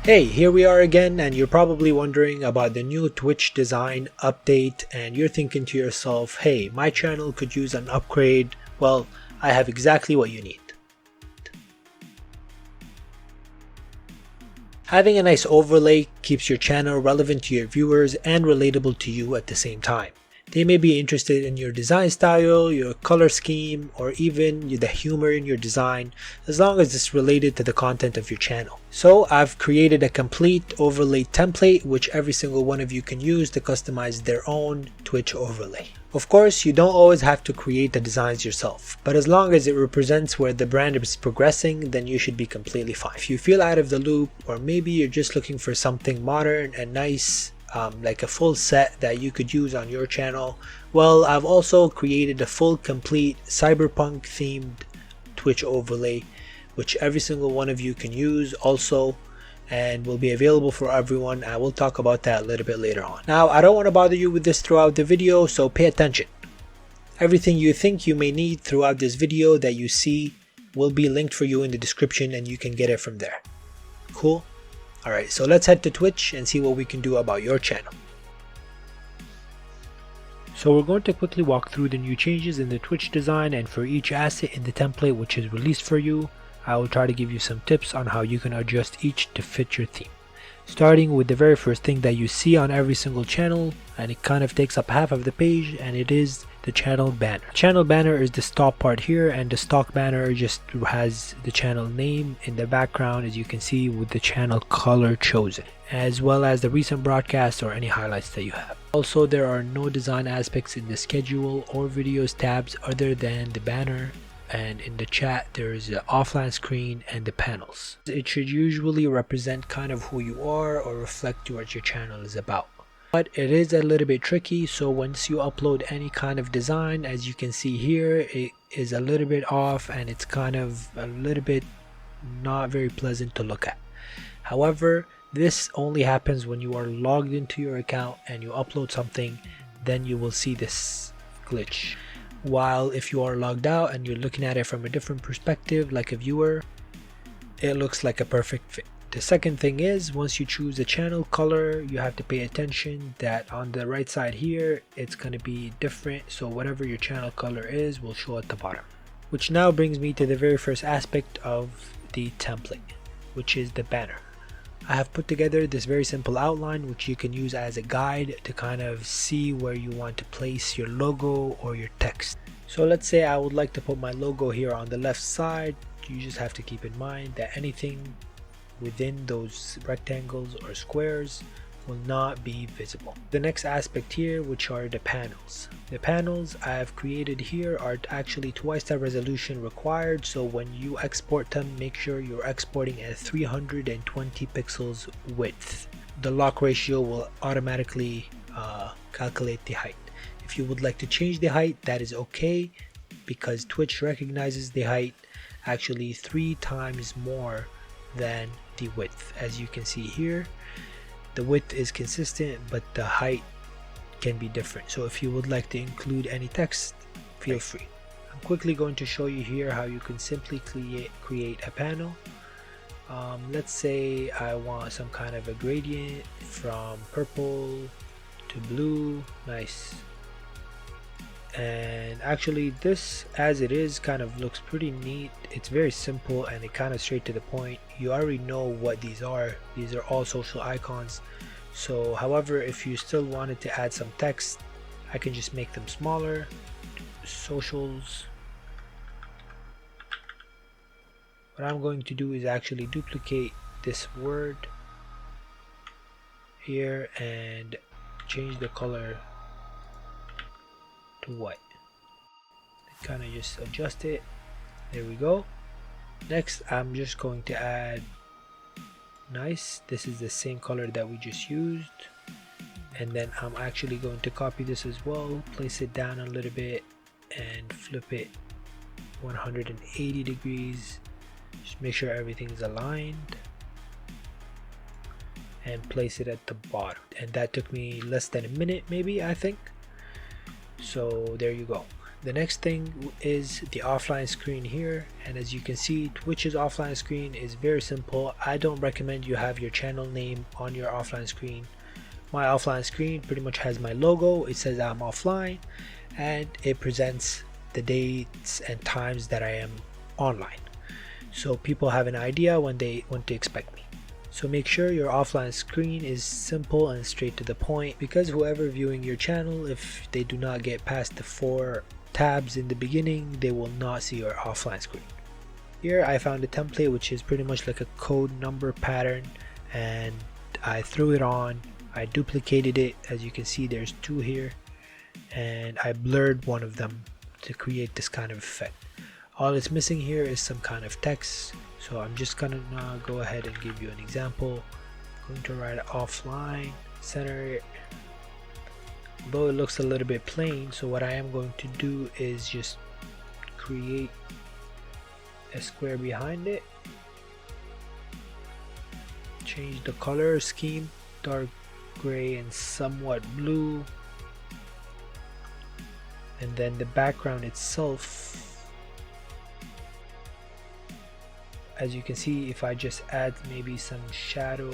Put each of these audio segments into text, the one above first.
Hey, here we are again, and you're probably wondering about the new Twitch design update, and you're thinking to yourself, hey, my channel could use an upgrade. Well, I have exactly what you need. Having a nice overlay keeps your channel relevant to your viewers and relatable to you at the same time. They may be interested in your design style, your color scheme, or even the humor in your design, as long as it's related to the content of your channel. So I've created a complete overlay template which every single one of you can use to customize their own Twitch overlay. Of course, you don't always have to create the designs yourself, but as long as it represents where the brand is progressing, then you should be completely fine. If you feel out of the loop, or maybe you're just looking for something modern and nice, like a full set that you could use on your channel, well, I've also created a full complete cyberpunk themed Twitch overlay which every single one of you can use also, and will be available for everyone. I will talk about that a little bit later on. Now, I don't want to bother you with this throughout the video, so pay attention. Everything you think you may need throughout this video that you see will be linked for you in the description, and you can get it from there. Cool? Alright, so let's head to Twitch and see what we can do about your channel. So we're going to quickly walk through the new changes in the Twitch design, and for each asset in the template which is released for you, I will try to give you some tips on how you can adjust each to fit your theme. Starting with the very first thing that you see on every single channel, and it kind of takes up half of the page, and it is the channel banner. Channel banner is the top part here, and the stock banner just has the channel name in the background, as you can see, with the channel color chosen, as well as the recent broadcast or any highlights that you have. Also, there are no design aspects in the schedule or videos tabs other than the banner, and in the chat there is an offline screen and the panels. It should usually represent kind of who you are or reflect what your channel is about. But it is a little bit tricky, so once you upload any kind of design, as you can see here, it is a little bit off and it's kind of a little bit not very pleasant to look at. However, this only happens when you are logged into your account and you upload something, then you will see this glitch. While if you are logged out and you're looking at it from a different perspective like a viewer, it looks like a perfect fit. The second thing is, once you choose a channel color, you have to pay attention that on the right side here it's going to be different, so whatever your channel color is will show at the bottom. Which now brings me to the very first aspect of the template, which is the banner. I have put together this very simple outline which you can use as a guide to kind of see where you want to place your logo or your text. So let's say I would like to put my logo here on the left side. You just have to keep in mind that anything within those rectangles or squares will not be visible. The next aspect here, which are the panels. The panels I have created here are actually twice the resolution required, so when you export them, make sure you're exporting at 320 pixels width. The lock ratio will automatically calculate the height. If you would like to change the height, that is okay, because Twitch recognizes the height actually 3 times more than the width. As you can see here, the width is consistent, but the height can be different. So if you would like to include any text, feel free. I'm quickly going to show you here how you can simply create a panel. Let's say I want some kind of a gradient from purple to blue. Nice. And actually this as it is kind of looks pretty neat. It's very simple and it kind of straight to the point. You already know what these are. These are all social icons. So however, if you still wanted to add some text, I can just make them smaller. Socials. What I'm going to do is actually duplicate this word here and change the color to white. Kind of just adjust it. There we go. Next, I'm just going to add nice. This is the same color that we just used, and then I'm actually going to copy this as well, place it down a little bit and flip it 180 degrees. Just make sure everything is aligned and place it at the bottom, and that took me less than a minute maybe, I think. So there you go. The next thing is the offline screen here, and as you can see, Twitch's offline screen is very simple. I don't recommend you have your channel name on your offline screen. My offline screen pretty much has my logo, it says I'm offline, and it presents the dates and times that I am online, so people have an idea when they want to expect me. So make sure your offline screen is simple and straight to the point, because whoever viewing your channel, if they do not get past the 4 tabs in the beginning, they will not see your offline screen. Here I found a template which is pretty much like a code number pattern, and I threw it on. I duplicated it, as you can see there's 2 here, and I blurred one of them to create this kind of effect. All it's missing here is some kind of text, so I'm just gonna go ahead and give you an example. I'm going to write it offline, center it. Although it looks a little bit plain, so what I am going to do is just create a square behind it, change the color scheme, dark gray and somewhat blue, and then the background itself, as you can see, if I just add maybe some shadow,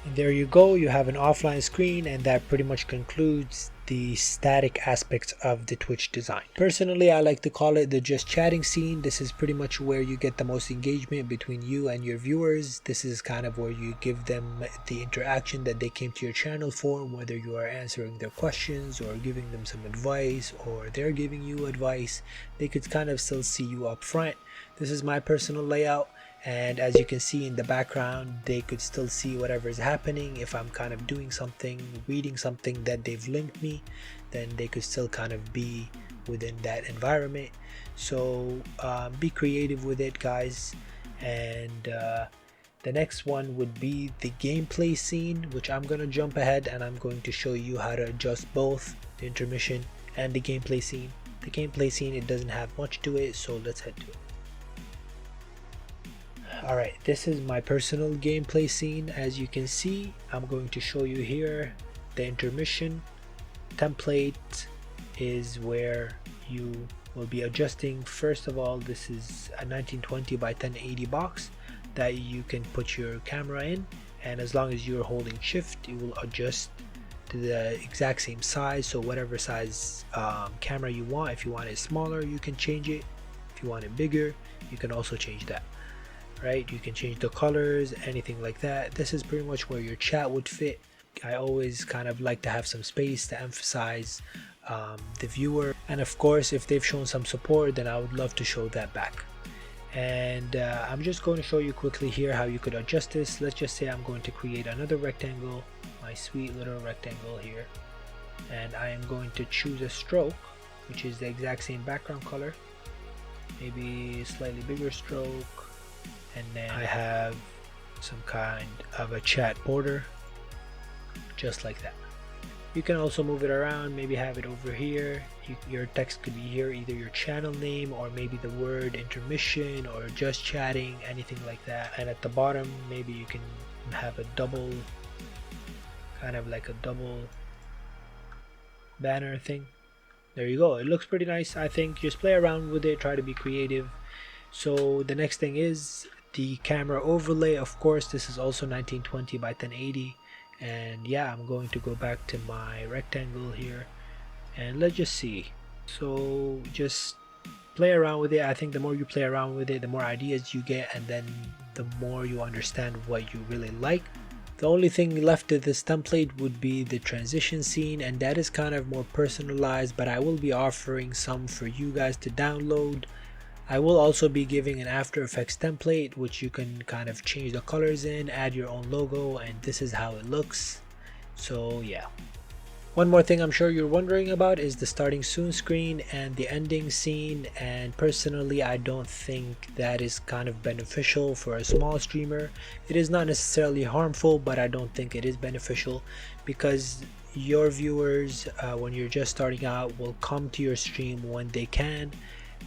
and there you go, you have an offline screen, and that pretty much concludes the static aspects of the Twitch design. Personally, I like to call it the just chatting scene. This is pretty much where you get the most engagement between you and your viewers. This is kind of where you give them the interaction that they came to your channel for, whether you are answering their questions or giving them some advice, or they're giving you advice. They could kind of still see you up front. This is my personal layout, and as you can see in the background, they could still see whatever is happening. If I'm kind of doing something, reading something that they've linked me, then they could still kind of be within that environment. So be creative with it, guys. And the next one would be the gameplay scene, which I'm gonna jump ahead and I'm going to show you how to adjust both the intermission and the gameplay scene. The gameplay scene, it doesn't have much to it, so let's head to it. Alright, this is my personal gameplay scene. As you can see, I'm going to show you here the intermission template is where you will be adjusting. First of all, this is a 1920 by 1080 box that you can put your camera in, and as long as you're holding shift, it will adjust to the exact same size. So whatever size camera you want, if you want it smaller, you can change it. If you want it bigger, you can also change that. Right, you can change the colors, anything like that. This is pretty much where your chat would fit. I always kind of like to have some space to emphasize the viewer, and of course if they've shown some support, then I would love to show that back. And I'm just going to show you quickly here how you could adjust this. Let's just say I'm going to create another rectangle, my sweet little rectangle here, and I am going to choose a stroke which is the exact same background color, maybe slightly bigger stroke, and then I have some kind of a chat border, just like that. You can also move it around, maybe have it over here. Your text could be here, either your channel name or maybe the word intermission or just chatting, anything like that. And at the bottom, maybe you can have a double, kind of like a double banner thing. There you go. It looks pretty nice, I think. Just play around with it, try to be creative. So the next thing is the camera overlay. Of course, this is also 1920 by 1080, and yeah, I'm going to go back to my rectangle here, and let's just see. So just play around with it. I think the more you play around with it, the more ideas you get, and then the more you understand what you really like. The only thing left of this template would be the transition scene, and that is kind of more personalized, but I will be offering some for you guys to download. I will also be giving an After Effects template which you can kind of change the colors in, add your own logo, and this is how it looks. So yeah. One more thing I'm sure you're wondering about is the starting soon screen and the ending scene, and personally I don't think that is kind of beneficial for a small streamer. It is not necessarily harmful, but I don't think it is beneficial, because your viewers when you're just starting out will come to your stream when they can,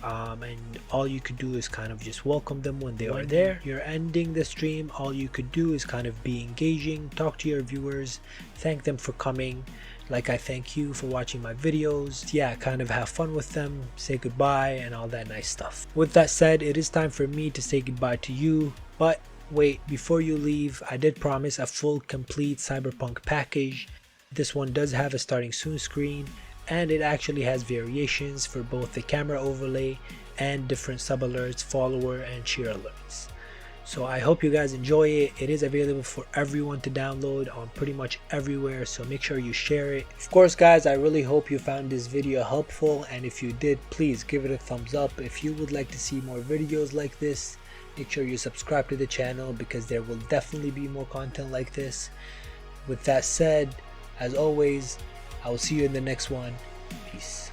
and all you could do is kind of just welcome them when they are there. You're ending the stream, all you could do is kind of be engaging, talk to your viewers, thank them for coming, like I thank you for watching my videos. Yeah, kind of have fun with them, say goodbye and all that nice stuff. With that said, it is time for me to say goodbye to you, but wait, before you leave, I did promise a full complete Cyberpunk package. This one does have a starting soon screen, and it actually has variations for both the camera overlay and different sub alerts, follower and cheer alerts. So I hope you guys enjoy it. It is available for everyone to download on pretty much everywhere, so make sure you share it. Of course guys, I really hope you found this video helpful, and if you did, please give it a thumbs up. If you would like to see more videos like this, make sure you subscribe to the channel because there will definitely be more content like this. With that said, as always, I will see you in the next one. Peace.